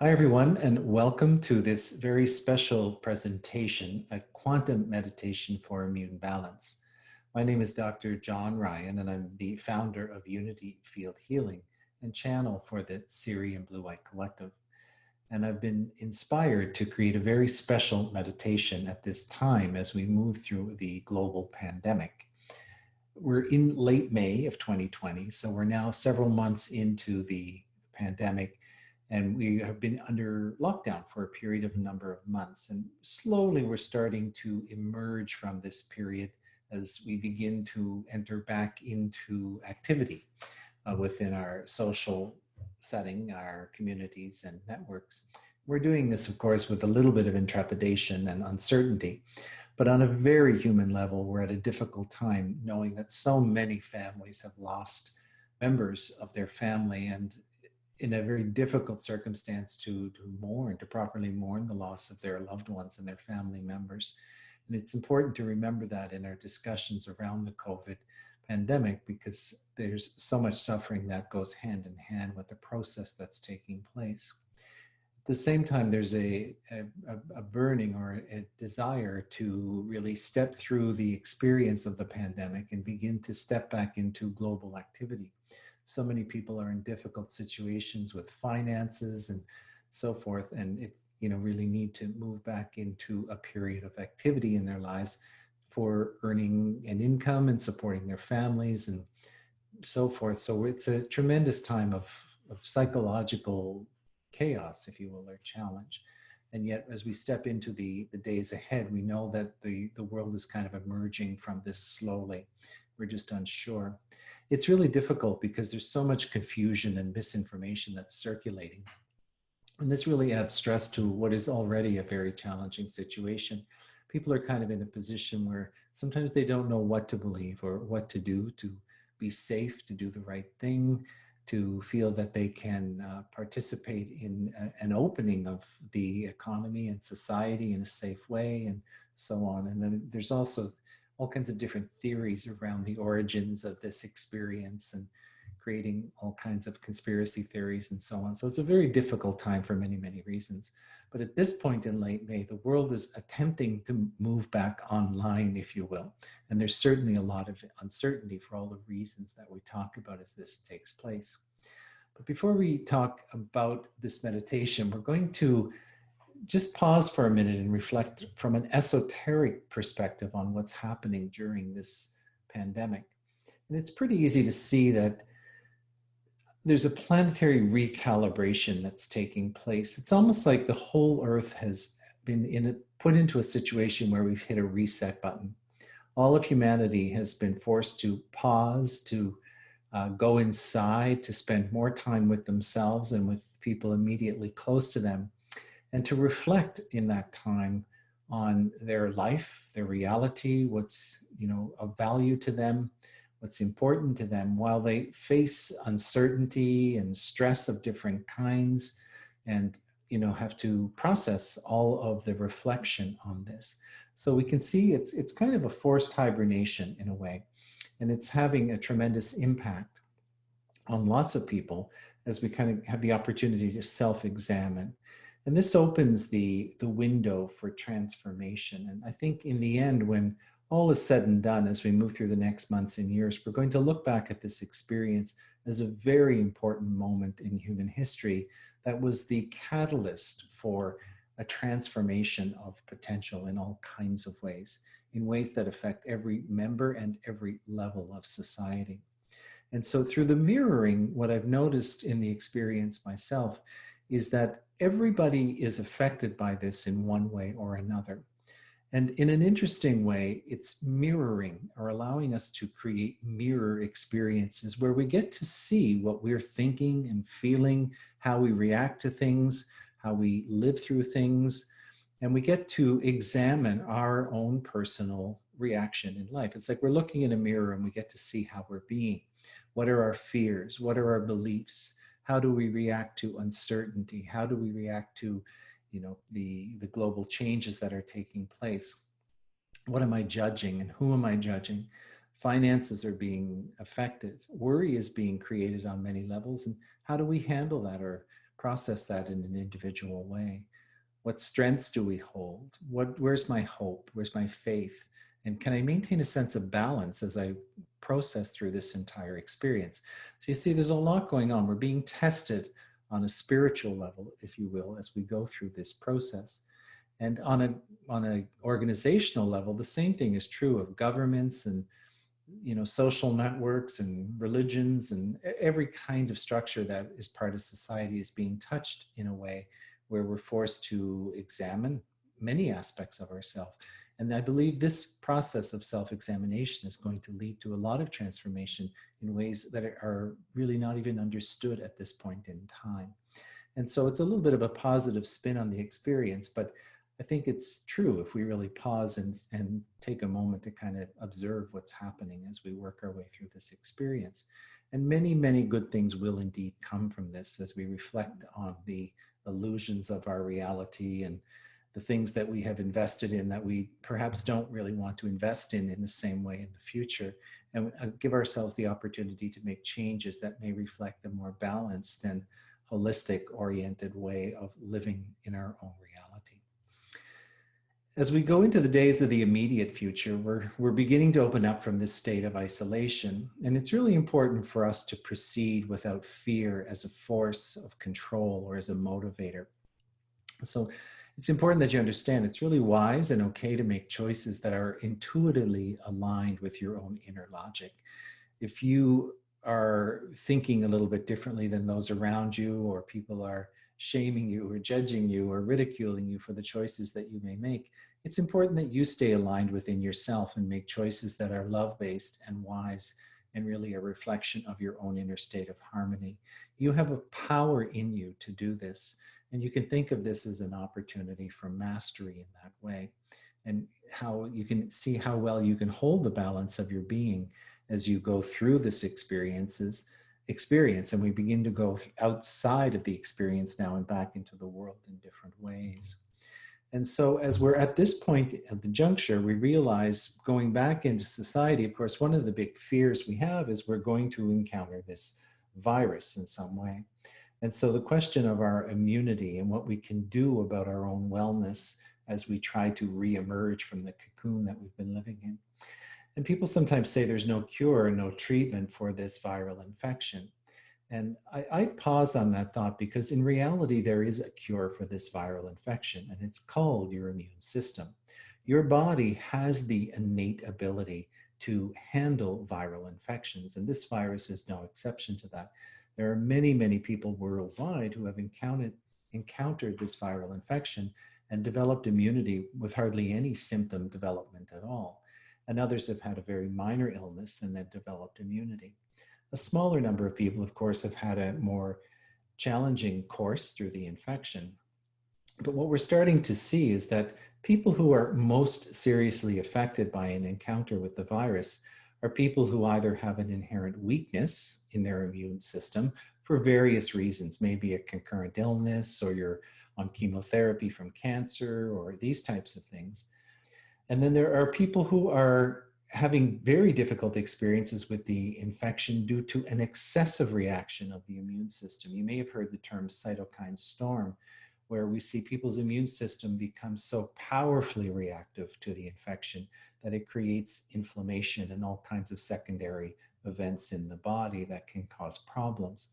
Hi, everyone, and welcome to this very special presentation, a quantum meditation for immune balance. My name is Dr. John Ryan, and I'm the founder of Unity Field Healing and channel for the Sirian Blue White Collective. And I've been inspired to create a very special meditation at this time as we move through the global pandemic. We're in late May of 2020, so we're now several months into the pandemic, and we have been under lockdown for a period of a number of months. And slowly we're starting to emerge from this period as we begin to enter back into activity within our social setting, our communities and networks. We're doing this, of course, with a little bit of intrepidation and uncertainty. But on a very human level, we're at a difficult time knowing that so many families have lost members of their family, and in a very difficult circumstance to mourn, to properly mourn the loss of their loved ones and their family members. And it's important to remember that in our discussions around the COVID pandemic, because there's so much suffering that goes hand in hand with the process that's taking place. At the same time, there's a burning or a desire to really step through the experience of the pandemic and begin to step back into global activity. So many people are in difficult situations with finances and so forth, and it's, really need to move back into a period of activity in their lives for earning an income and supporting their families and so forth. So it's a tremendous time of psychological chaos, if you will, or challenge. And yet, as we step into the days ahead, we know that the world is kind of emerging from this slowly. We're just unsure. It's really difficult because there's so much confusion and misinformation that's circulating. And this really adds stress to what is already a very challenging situation. People are kind of in a position where sometimes they don't know what to believe or what to do to be safe, to do the right thing, to feel that they can participate in an opening of the economy and society in a safe way and so on. And then there's also all kinds of different theories around the origins of this experience and creating all kinds of conspiracy theories and so on. So it's a very difficult time for many, many reasons. But at this point in late May, the world is attempting to move back online, if you will. And there's certainly a lot of uncertainty for all the reasons that we talk about as this takes place. But before we talk about this meditation, we're going to just pause for a minute and reflect from an esoteric perspective on what's happening during this pandemic. And it's pretty easy to see that there's a planetary recalibration that's taking place. It's almost like the whole Earth has been put into a situation where we've hit a reset button. All of humanity has been forced to pause, to go inside, to spend more time with themselves and with people immediately close to them, and to reflect in that time on their life, their reality, what's of value to them, what's important to them, while they face uncertainty and stress of different kinds, and have to process all of the reflection on this. So we can see it's kind of a forced hibernation in a way, and it's having a tremendous impact on lots of people as we kind of have the opportunity to self-examine. And this opens the window for transformation. And I think in the end, when all is said and done, as we move through the next months and years, we're going to look back at this experience as a very important moment in human history that was the catalyst for a transformation of potential in all kinds of ways, in ways that affect every member and every level of society. And so through the mirroring, what I've noticed in the experience myself is that everybody is affected by this in one way or another. And in an interesting way, it's mirroring, or allowing us to create mirror experiences where we get to see what we're thinking and feeling, how we react to things, how we live through things, and we get to examine our own personal reaction in life. It's like we're looking in a mirror and we get to see how we're being. What are our fears? What are our beliefs? How do we react to uncertainty? How do we react to, the global changes that are taking place? What am I judging and who am I judging? Finances are being affected. Worry is being created on many levels. And how do we handle that or process that in an individual way. What strengths do we hold? Where's my hope? Where's my faith? And can I maintain a sense of balance as I process through this entire experience? So you see, there's a lot going on. We're being tested on a spiritual level, if you will, as we go through this process. And on a organizational level, the same thing is true of governments and social networks and religions, and every kind of structure that is part of society is being touched in a way where we're forced to examine many aspects of ourselves. And I believe this process of self-examination is going to lead to a lot of transformation in ways that are really not even understood at this point in time. And so it's a little bit of a positive spin on the experience, but I think it's true if we really pause and take a moment to kind of observe what's happening as we work our way through this experience. And many, many good things will indeed come from this as we reflect on the illusions of our reality and the things that we have invested in that we perhaps don't really want to invest in the same way in the future, and give ourselves the opportunity to make changes that may reflect a more balanced and holistic oriented way of living in our own reality. As we go into the days of the immediate future, we're beginning to open up from this state of isolation. And it's really important for us to proceed without fear as a force of control or as a motivator. So it's important that you understand it's really wise and okay to make choices that are intuitively aligned with your own inner logic. If you are thinking a little bit differently than those around you, or people are shaming you or judging you or ridiculing you for the choices that you may make, it's important that you stay aligned within yourself and make choices that are love-based and wise and really a reflection of your own inner state of harmony. You have a power in you to do this, and you can think of this as an opportunity for mastery in that way, and how you can see how well you can hold the balance of your being as you go through this experience, and we begin to go outside of the experience now and back into the world in different ways. And so as we're at this point at the juncture, we realize going back into society, of course, one of the big fears we have is we're going to encounter this virus in some way. And so the question of our immunity and what we can do about our own wellness as we try to reemerge from the cocoon that we've been living in. And people sometimes say there's no cure, no treatment for this viral infection. And I pause on that thought, because in reality, there is a cure for this viral infection, and it's called your immune system. Your body has the innate ability to handle viral infections, and this virus is no exception to that. There are many, many people worldwide who have encountered this viral infection and developed immunity with hardly any symptom development at all. And others have had a very minor illness and then developed immunity. A smaller number of people, of course, have had a more challenging course through the infection. But what we're starting to see is that people who are most seriously affected by an encounter with the virus are people who either have an inherent weakness in their immune system for various reasons, maybe a concurrent illness, or you're on chemotherapy from cancer, or these types of things. And then there are people who are having very difficult experiences with the infection due to an excessive reaction of the immune system. You may have heard the term cytokine storm, where we see people's immune system become so powerfully reactive to the infection that it creates inflammation and all kinds of secondary events in the body that can cause problems.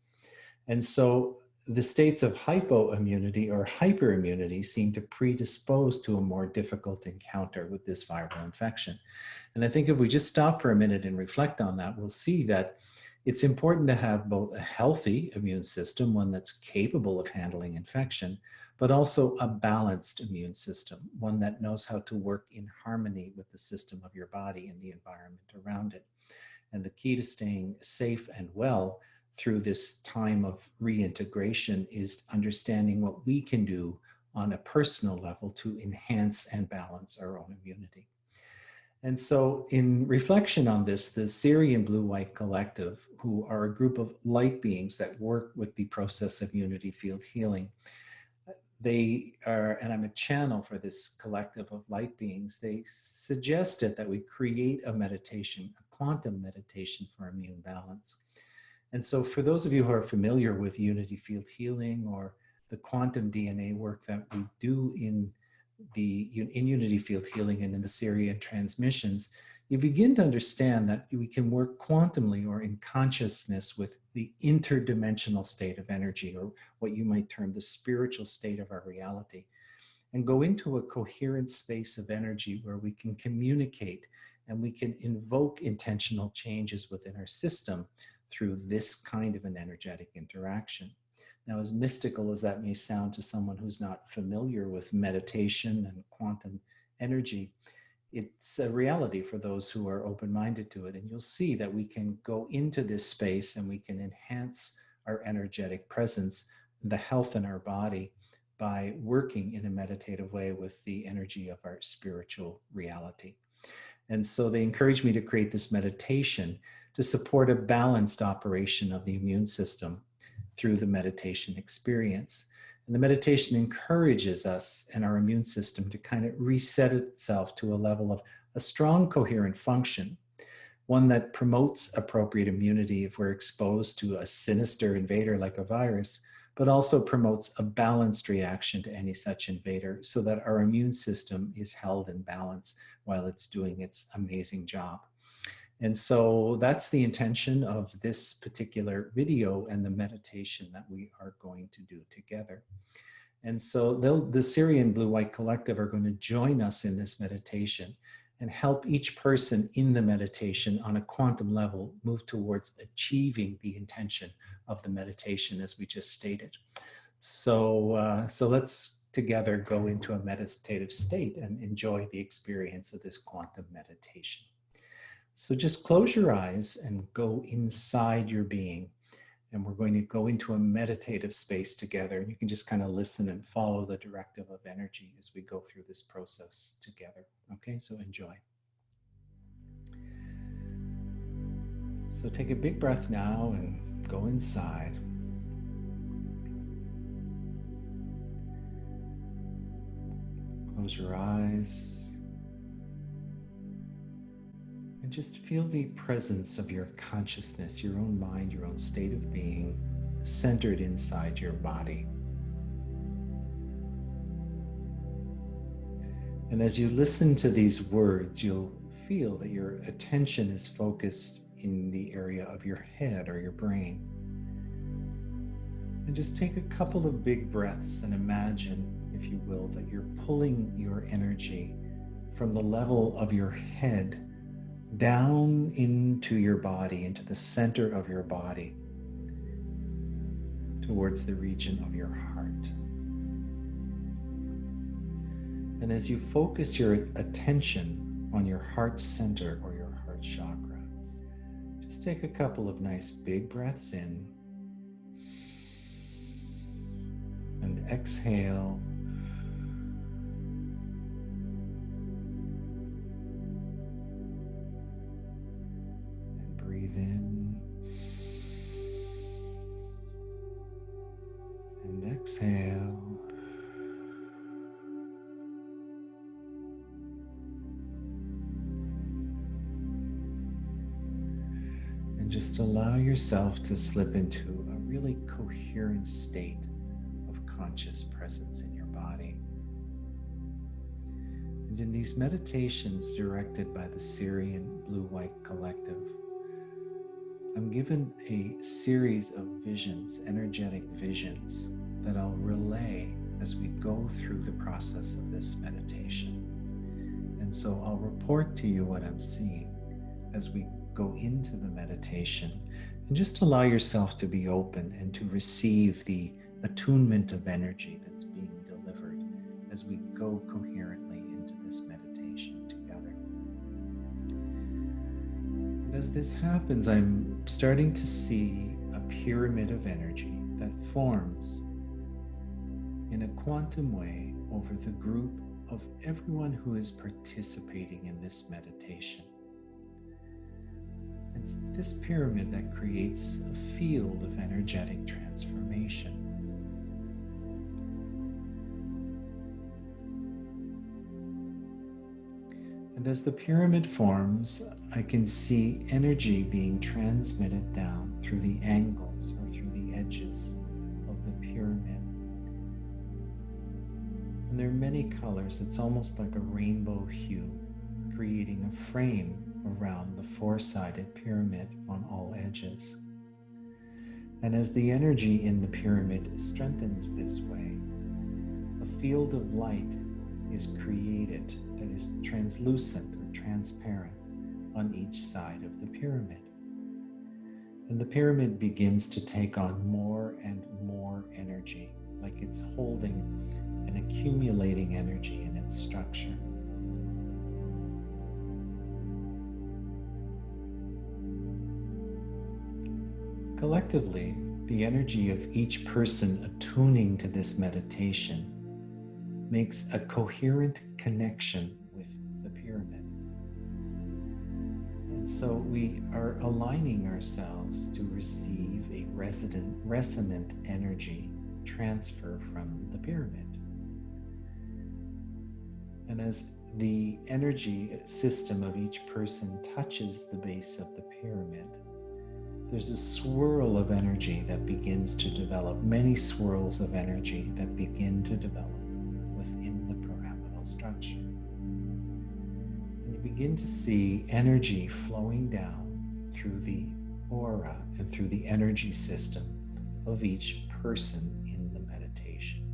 And so the states of hypoimmunity or hyperimmunity seem to predispose to a more difficult encounter with this viral infection. And I think if we just stop for a minute and reflect on that, we'll see that it's important to have both a healthy immune system, one that's capable of handling infection, but also a balanced immune system, one that knows how to work in harmony with the system of your body and the environment around it. And the key to staying safe and well through this time of reintegration is understanding what we can do on a personal level to enhance and balance our own immunity. And so in reflection on this, the Sirian Blue White Collective, who are a group of light beings that work with the process of unity field healing, they are, and I'm a channel for this collective of light beings, they suggested that we create a meditation, a quantum meditation for immune balance. And so for those of you who are familiar with unity field healing or the quantum DNA work that we do in Unity Field Healing and in the Sirian transmissions, you begin to understand that we can work quantumly or in consciousness with the interdimensional state of energy, or what you might term the spiritual state of our reality, and go into a coherent space of energy where we can communicate and we can invoke intentional changes within our system through this kind of an energetic interaction. Now, as mystical as that may sound to someone who's not familiar with meditation and quantum energy, it's a reality for those who are open-minded to it. And you'll see that we can go into this space and we can enhance our energetic presence, the health in our body, by working in a meditative way with the energy of our spiritual reality. And so they encouraged me to create this meditation to support a balanced operation of the immune system through the meditation experience. And the meditation encourages us and our immune system to kind of reset itself to a level of a strong, coherent function, one that promotes appropriate immunity if we're exposed to a sinister invader like a virus, but also promotes a balanced reaction to any such invader so that our immune system is held in balance while it's doing its amazing job. And so that's the intention of this particular video and the meditation that we are going to do together. And so the Sirian Blue White Collective are going to join us in this meditation and help each person in the meditation on a quantum level move towards achieving the intention of the meditation as we just stated. So let's together go into a meditative state and enjoy the experience of this quantum meditation. So just close your eyes and go inside your being. And we're going to go into a meditative space together. And you can just kind of listen and follow the directive of energy as we go through this process together. Okay, so enjoy. So take a big breath now and go inside. Close your eyes. And just feel the presence of your consciousness, your own mind, your own state of being, centered inside your body. And as you listen to these words, you'll feel that your attention is focused in the area of your head or your brain. And just take a couple of big breaths and imagine, if you will, that you're pulling your energy from the level of your head down into your body, into the center of your body, towards the region of your heart. And as you focus your attention on your heart center or your heart chakra, just take a couple of nice big breaths in and exhale. Breathe in and exhale. And just allow yourself to slip into a really coherent state of conscious presence in your body. And in these meditations directed by the Sirian Blue White Collective, I'm given a series of visions, energetic visions, that I'll relay as we go through the process of this meditation. And so I'll report to you what I'm seeing as we go into the meditation, and just allow yourself to be open and to receive the attunement of energy that's being delivered as we go coherently into this meditation together. And as this happens, I'm starting to see a pyramid of energy that forms in a quantum way over the group of everyone who is participating in this meditation. It's this pyramid that creates a field of energetic transformation. And as the pyramid forms, I can see energy being transmitted down through the angles or through the edges of the pyramid And there are many colors. It's almost like a rainbow hue, creating a frame around the four-sided pyramid on all edges. And as the energy in the pyramid strengthens this way, a field of light is created that is translucent or transparent on each side of the pyramid. And the pyramid begins to take on more and more energy, like it's holding and accumulating energy in its structure. Collectively, the energy of each person attuning to this meditation makes a coherent connection with the pyramid. And so we are aligning ourselves to receive a resonant energy transfer from the pyramid. And as the energy system of each person touches the base of the pyramid, there's a swirl of energy that begins to develop, many swirls of energy that begin to develop within the pyramidal structure. And you begin to see energy flowing down through the aura and through the energy system of each person in the meditation.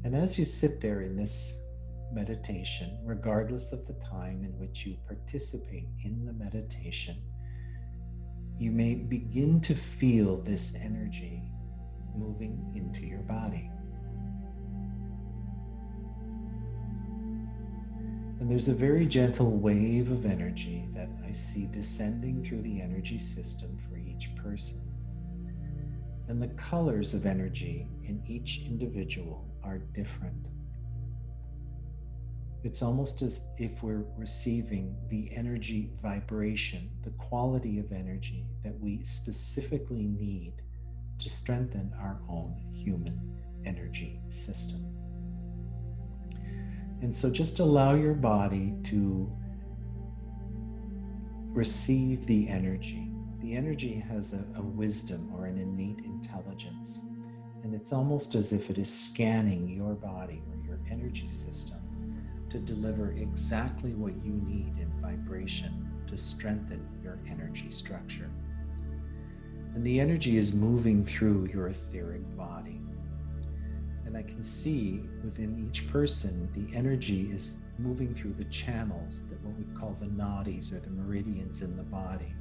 And as you sit there in this meditation, regardless of the time in which you participate in the meditation, you may begin to feel this energy moving into your body. And there's a very gentle wave of energy that I see descending through the energy system for each person. And the colors of energy in each individual are different. It's almost as if we're receiving the energy vibration, the quality of energy that we specifically need to strengthen our own human energy system. And so just allow your body to receive the energy. The energy has a wisdom or an innate intelligence, and it's almost as if it is scanning your body or your energy system to deliver exactly what you need in vibration to strengthen your energy structure. And the energy is moving through your etheric body. And I can see within each person, the energy is moving through the channels, that what we call the nadis or the meridians in the body.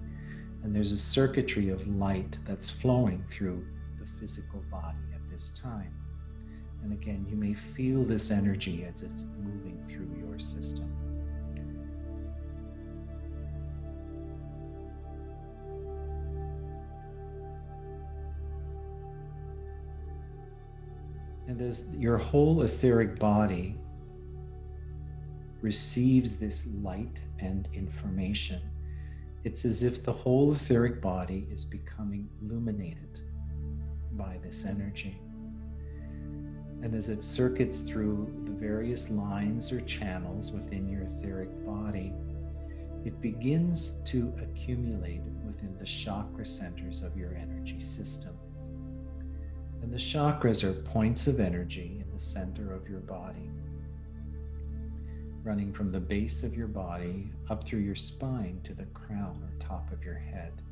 And there's a circuitry of light that's flowing through the physical body at this time. And again, you may feel this energy as it's moving through your system. And as your whole etheric body receives this light and information, it's as if the whole etheric body is becoming illuminated by this energy. And as it circuits through the various lines or channels within your etheric body, it begins to accumulate within the chakra centers of your energy system. And the chakras are points of energy in the center of your body, running from the base of your body up through your spine to the crown or top of your head.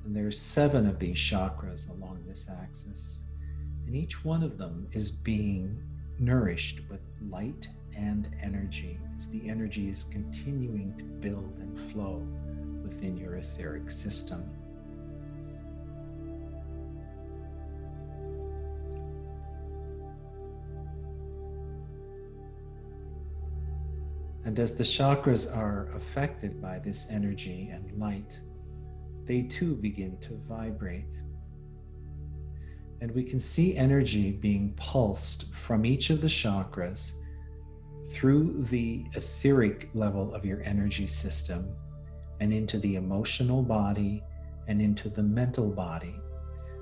And there are 7 of these chakras along this axis. And each one of them is being nourished with light and energy as the energy is continuing to build and flow within your etheric system. And as the chakras are affected by this energy and light, they too begin to vibrate. And we can see energy being pulsed from each of the chakras through the etheric level of your energy system and into the emotional body and into the mental body.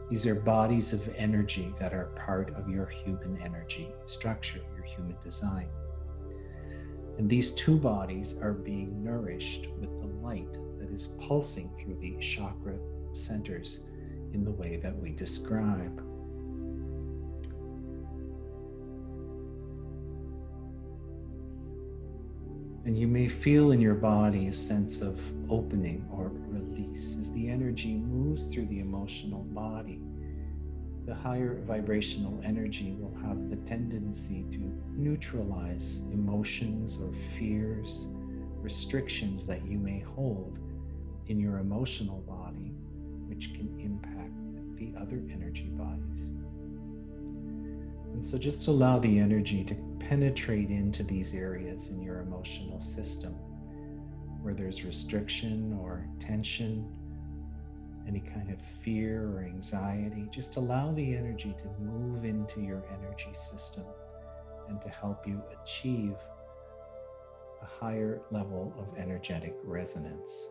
These are bodies of energy that are part of your human energy structure, your human design. And these 2 bodies are being nourished with the light that is pulsing through the chakra centers in the way that we describe. And you may feel in your body a sense of opening or release as the energy moves through the emotional body. The higher vibrational energy will have the tendency to neutralize emotions or fears, restrictions that you may hold in your emotional body, which can impact the other energy bodies. And so just allow the energy to penetrate into these areas in your emotional system where there's restriction or tension, any kind of fear or anxiety. Just allow the energy to move into your energy system and to help you achieve a higher level of energetic resonance.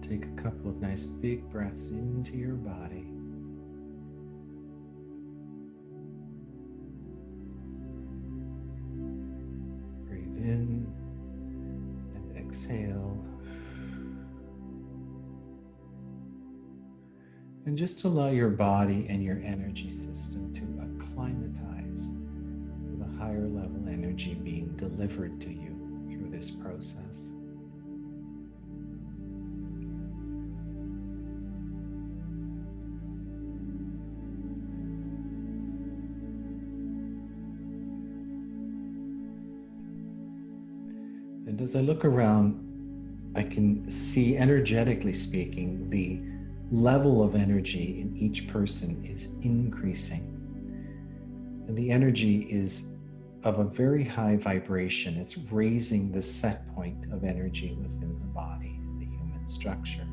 Take a couple of nice big breaths into your body. Breathe in and exhale. And just allow your body and your energy system to acclimatize to the higher level energy being delivered to you through this process. And as I look around, I can see, energetically speaking, the level of energy in each person is increasing. And the energy is of a very high vibration. It's raising the set point of energy within the body and the human structure.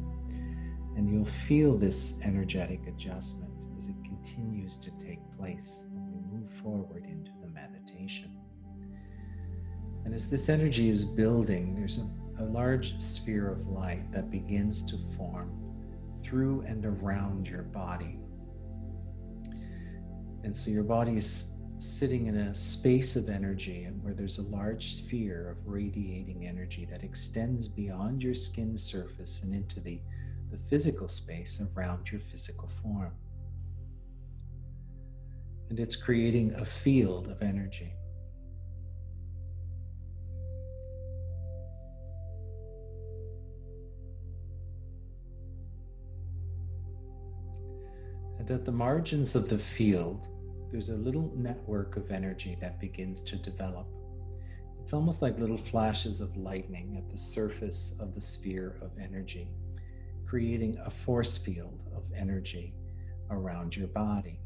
And you'll feel this energetic adjustment as it continues to take place when we move forward into the meditation. And as this energy is building, there's a large sphere of light that begins to form through and around your body. And so your body is sitting in a space of energy where there's a large sphere of radiating energy that extends beyond your skin surface and into the physical space around your physical form. And it's creating a field of energy. And at the margins of the field, there's a little network of energy that begins to develop. It's almost like little flashes of lightning at the surface of the sphere of energy, creating a force field of energy around your body.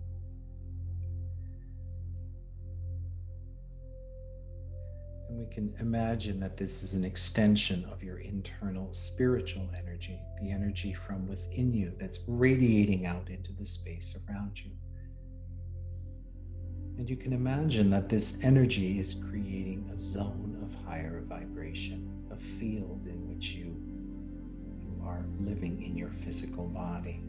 And we can imagine that this is an extension of your internal spiritual energy, the energy from within you that's radiating out into the space around you. And you can imagine that this energy is creating a zone of higher vibration, a field in which you are living in your physical body.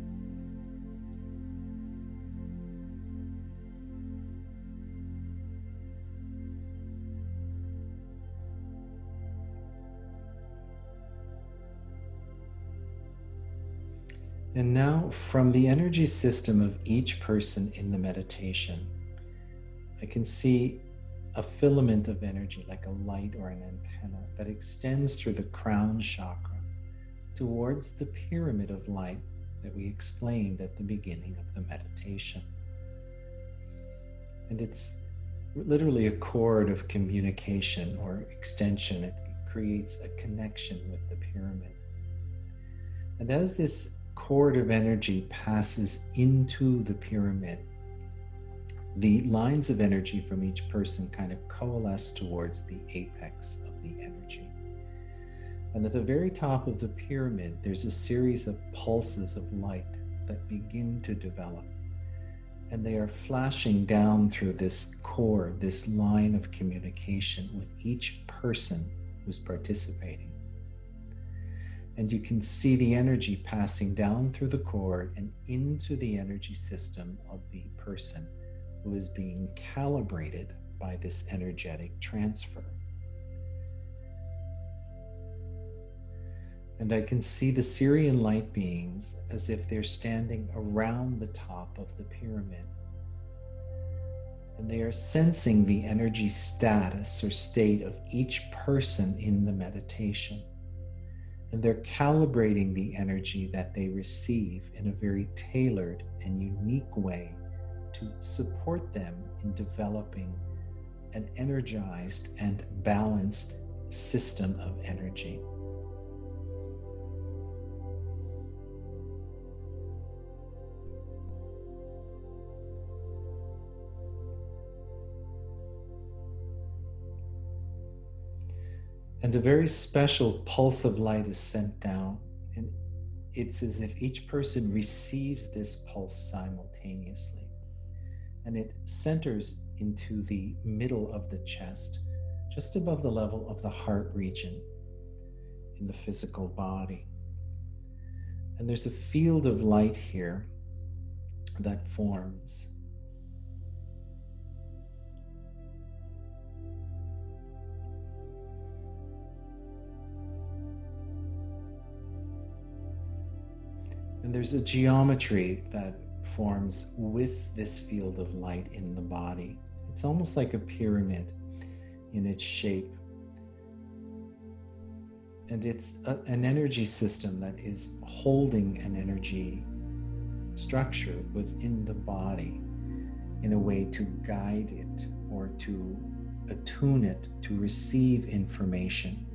And now, from the energy system of each person in the meditation, I can see a filament of energy, like a light or an antenna, that extends through the crown chakra towards the pyramid of light that we explained at the beginning of the meditation. And it's literally a cord of communication or extension. It creates a connection with the pyramid. And as this cord of energy passes into the pyramid, the lines of energy from each person kind of coalesce towards the apex of the energy. And at the very top of the pyramid, there's a series of pulses of light that begin to develop. And they are flashing down through this cord, this line of communication with each person who's participating. And you can see the energy passing down through the cord and into the energy system of the person who is being calibrated by this energetic transfer. And I can see the Sirian light beings as if they're standing around the top of the pyramid. And they are sensing the energy status or state of each person in the meditation. And they're calibrating the energy that they receive in a very tailored and unique way to support them in developing an energized and balanced system of energy. And a very special pulse of light is sent down, and it's as if each person receives this pulse simultaneously. And it centers into the middle of the chest, just above the level of the heart region in the physical body. And there's a field of light here that forms. And there's a geometry that forms with this field of light in the body. It's almost like a pyramid in its shape. And it's an energy system that is holding an energy structure within the body in a way to guide it or to attune it to receive information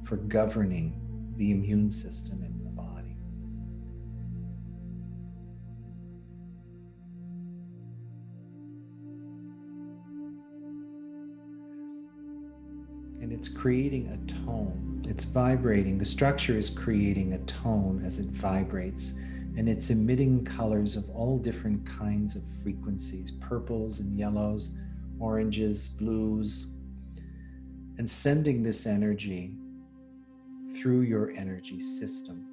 for governing the immune system in the body. And it's creating a tone. It's vibrating. The structure is creating a tone as it vibrates, and it's emitting colors of all different kinds of frequencies, purples and yellows, oranges, blues, and sending this energy through your energy system.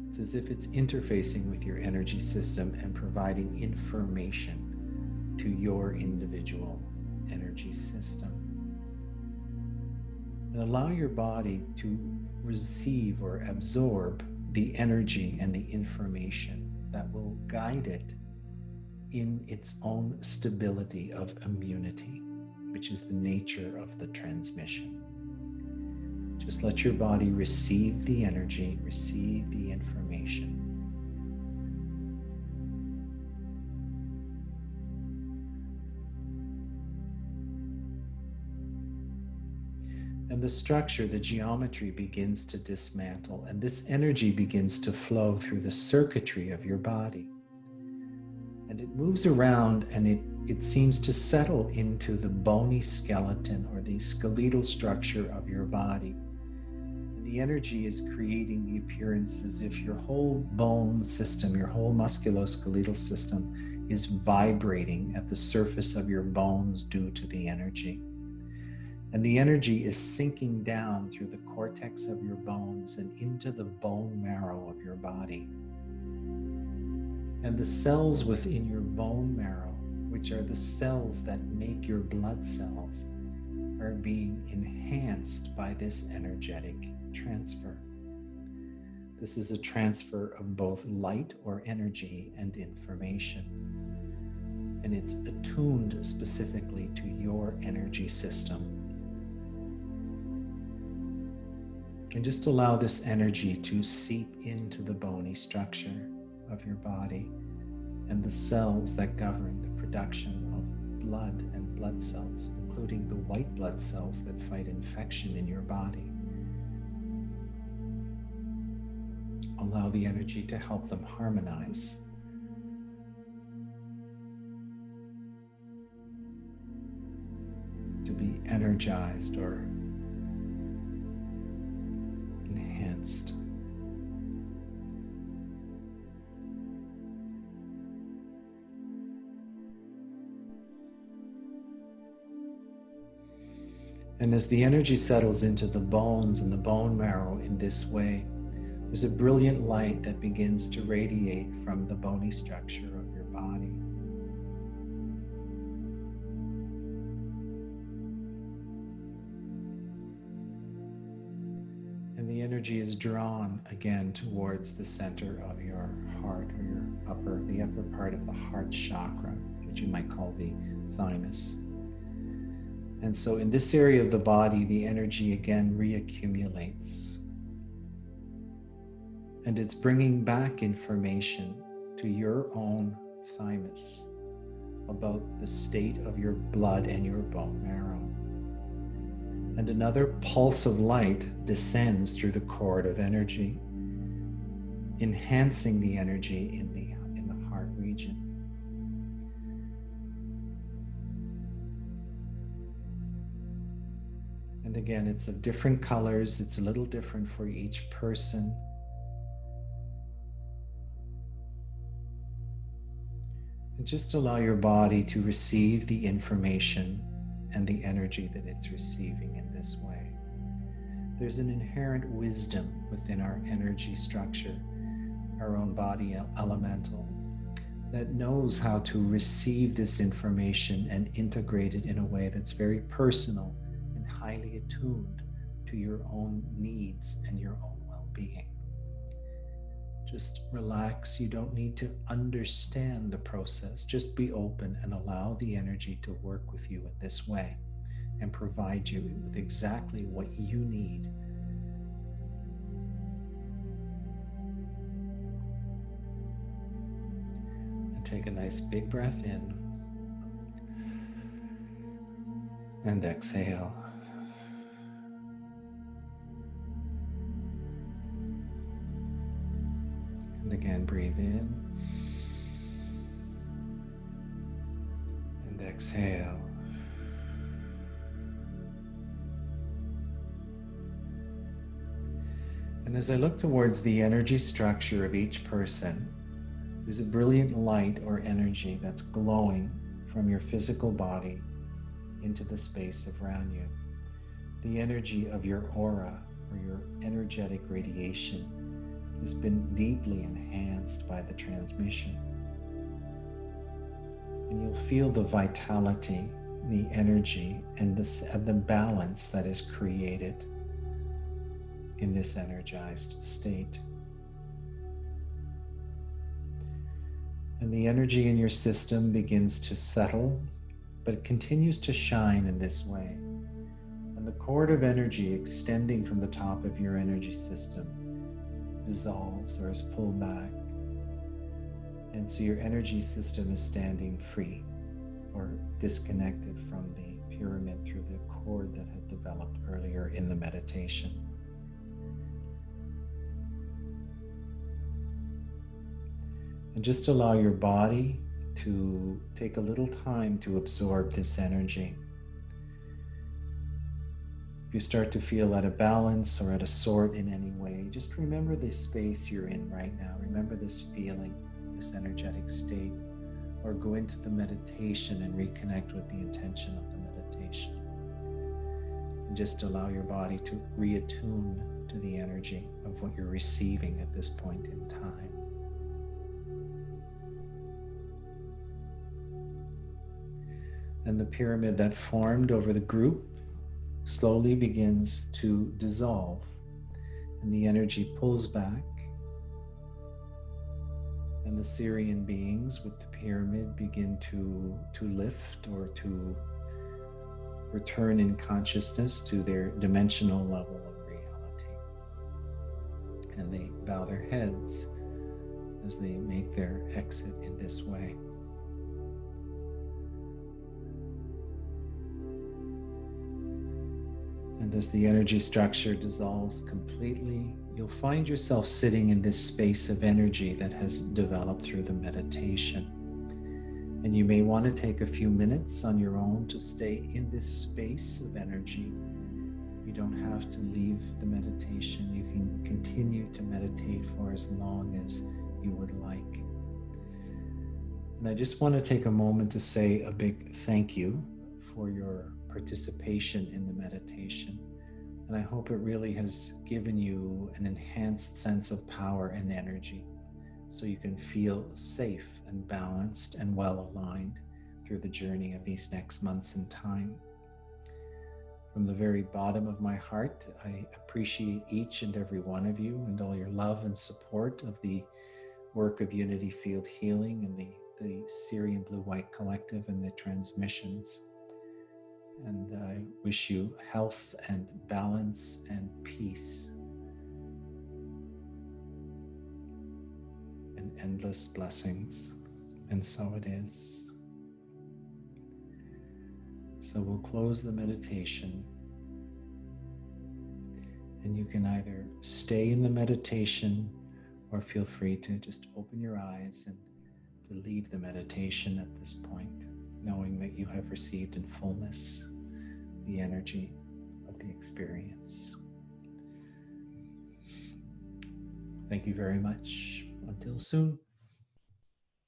It's as if it's interfacing with your energy system and providing information to your individual energy system. And allow your body to receive or absorb the energy and the information that will guide it in its own stability of immunity, which is the nature of the transmission. Just let your body receive the energy, receive the information. And the structure, the geometry begins to dismantle, and this energy begins to flow through the circuitry of your body. And it moves around, and it seems to settle into the bony skeleton or the skeletal structure of your body. And the energy is creating the appearance as if your whole bone system, your whole musculoskeletal system is vibrating at the surface of your bones due to the energy. And the energy is sinking down through the cortex of your bones and into the bone marrow of your body. And the cells within your bone marrow, which are the cells that make your blood cells, are being enhanced by this energetic transfer. This is a transfer of both light or energy and information. And it's attuned specifically to your energy system. And just allow this energy to seep into the bony structure of your body and the cells that govern the production of blood and blood cells, including the white blood cells that fight infection in your body. Allow the energy to help them harmonize. To be energized or enhanced. And as the energy settles into the bones and the bone marrow in this way, there's a brilliant light that begins to radiate from the bony structure of your body. And the energy is drawn again towards the center of your heart, or the upper part of the heart chakra, which you might call the thymus. And so in this area of the body, the energy again reaccumulates. And it's bringing back information to your own thymus about the state of your blood and your bone marrow. And another pulse of light descends through the cord of energy, enhancing the energy in the heart region. And again, it's of different colors. It's a little different for each person. And just allow your body to receive the information and the energy that it's receiving in this way. There's an inherent wisdom within our energy structure, our own body elemental, that knows how to receive this information and integrate it in a way that's very personal and highly attuned to your own needs and your own well-being. Just relax. You don't need to understand the process. Just be open and allow the energy to work with you in this way and provide you with exactly what you need. And take a nice big breath in and exhale. And again, breathe in and exhale. And as I look towards the energy structure of each person, there's a brilliant light or energy that's glowing from your physical body into the space around you. The energy of your aura or your energetic radiation has been deeply enhanced by the transmission. And you'll feel the vitality, the energy, and the balance that is created in this energized state. And the energy in your system begins to settle, but it continues to shine in this way. And the cord of energy extending from the top of your energy system dissolves or is pulled back. And so your energy system is standing free or disconnected from the pyramid through the cord that had developed earlier in the meditation. And just allow your body to take a little time to absorb this energy. If you start to feel out of balance or out of sort in any way, just remember the space you're in right now. Remember this feeling, this energetic state, or go into the meditation and reconnect with the intention of the meditation. And just allow your body to reattune to the energy of what you're receiving at this point in time. And the pyramid that formed over the group slowly begins to dissolve, and the energy pulls back, and the Sirian beings with the pyramid begin to lift or to return in consciousness to their dimensional level of reality. And they bow their heads as they make their exit in this way. And as the energy structure dissolves completely, you'll find yourself sitting in this space of energy that has developed through the meditation. And you may want to take a few minutes on your own to stay in this space of energy. You don't have to leave the meditation. You can continue to meditate for as long as you would like. And I just want to take a moment to say a big thank you for your participation in the meditation. And I hope it really has given you an enhanced sense of power and energy so you can feel safe and balanced and well aligned through the journey of these next months in time. From the very bottom of my heart, I appreciate each and every one of you and all your love and support of the work of Unity Field Healing and the Sirian Blue White Collective and the transmissions. And I wish you health and balance and peace and endless blessings. And so it is. So we'll close the meditation, and you can either stay in the meditation or feel free to just open your eyes and to leave the meditation at this point, knowing that you have received in fullness the energy of the experience. Thank you very much. Until soon.